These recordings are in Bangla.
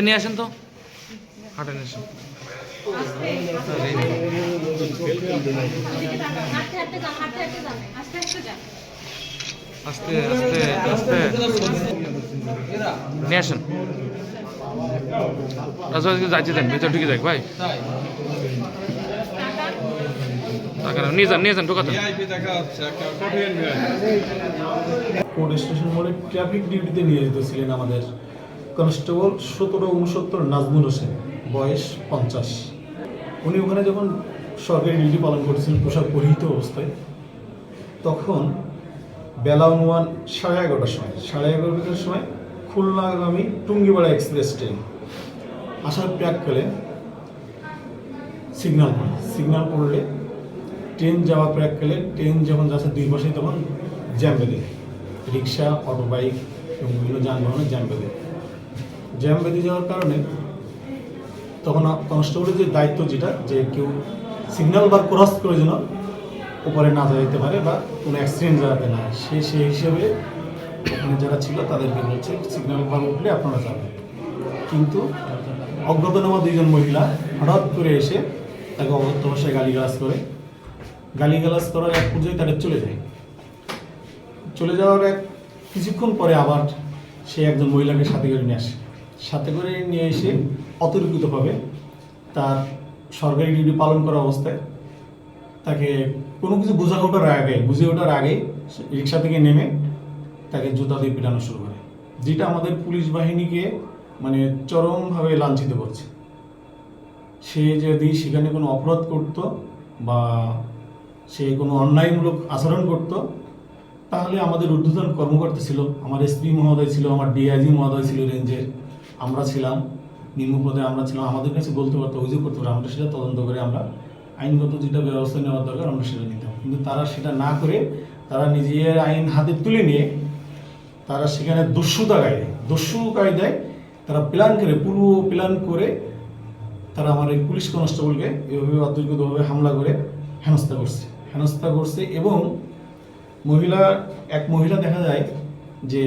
নিয়ে আসেন তো, হাঁটে নিয়ে আসেন। আস্তে আস্তে আস্তে নিয়ে আসেন। যাইতে দেন, ভিতর ঢুকে যাক ভাই। নিয়ে যান, নিয়ে যান, ঢোকাতেন। কোর্ট স্টেশন মোড়ে ট্রাফিক ডিউটিতে নিয়োজিত আমাদের কনস্টেবল 1769 নাজমুল হোসেন, বয়স 50। উনি ওখানে যখন সরকারি ডিউটি পালন করছিলেন পোশাক পরিহিত অবস্থায়, তখন বেলা অনুমান 11:30টার সময় 11:30টার সময় খুলনাগামী টুঙ্গিপাড়া এক্সপ্রেস ট্রেন আসার প্রাককালে সিগন্যাল পড়লে ট্রেন যাওয়ার প্রাককালে ট্রেন যখন যাচ্ছে দুই পাশে তখন জ্যাম বেঁধে রিক্সা, অটো, বাইক এবং বিভিন্ন যানবাহনের জ্যাম বেঁধে যাওয়ার কারণে তখন কনস্টেবলের যে দায়িত্ব যেটা, যে কেউ সিগন্যাল বার ক্রস করে যেন উপরে না যেতে পারে বা কোনো অ্যাক্সিডেন্ট যাতে না হয়, সেই হিসেবে ওখানে যারা ছিল তাদেরকে বলছে সিগন্যাল বার উঠলে আপনারা যাবেন। কিন্তু অজ্ঞাতনামা দুইজন মহিলা হঠাৎ করে এসে তাকে অগত্য ভাষায় গালিগালাজ করার এক পর্যায়ে তাদের চলে যাওয়ার কিছুক্ষণ পরে আবার সে একজন মহিলাকে সাথে করে নিয়ে এসে অতর্কিতভাবে তার সরকারি ডিউটি পালন করা অবস্থায় তাকে কোনো কিছু বুঝে ওঠার আগে রিক্সা থেকে নেমে তাকে জুতা দিয়ে পিটানো শুরু করে, যেটা আমাদের পুলিশ বাহিনীকে মানে চরমভাবে লাঞ্ছিত করছে। সে যদি সেখানে কোনো অপরাধ করত বা সে কোনো অন্যায়মূলক আচরণ করত, তাহলে আমাদের ঊর্ধ্বতন কর্মকর্তা ছিল, আমার এসপি মহোদয় ছিল, আমার ডিআইজি মহোদয় ছিল রেঞ্জের, আমরা ছিলাম নিম্ন পদে, আমরা ছিলাম, আমাদের কাছে বলতে পারতো, অভিযোগ করতে পারতো, আমরা সেটা তদন্ত করে আমরা আইনগত যেটা ব্যবস্থা নেওয়ার দরকার আমরা সেটা নিতাম। কিন্তু তারা সেটা না করে তারা নিজের আইন হাতে তুলে নিয়ে তারা সেখানে দস্যু কায়দায় তারা পূর্ব প্ল্যান করে তারা আমার এই পুলিশ কনস্টেবলকে এভাবে অতর্কিতভাবে হামলা করে হেনস্থা করছে এবং এক মহিলা দেখা যায় যে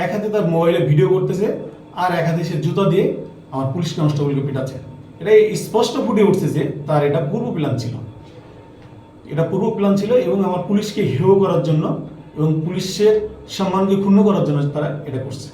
এক হাতে তার মোবাইলে ভিডিও করতেছে আর এক হাতে সে জুতা দিয়ে আমার পুলিশ কনস্টেবলকে পিটাচ্ছে। এটা স্পষ্ট ফুটে উঠছে যে তার এটা পূর্ব প্ল্যান ছিল এবং আমার পুলিশকে হেয় করার জন্য এবং পুলিশের সম্মানকে ক্ষুণ্ণ করার জন্য তারা এটা করছে।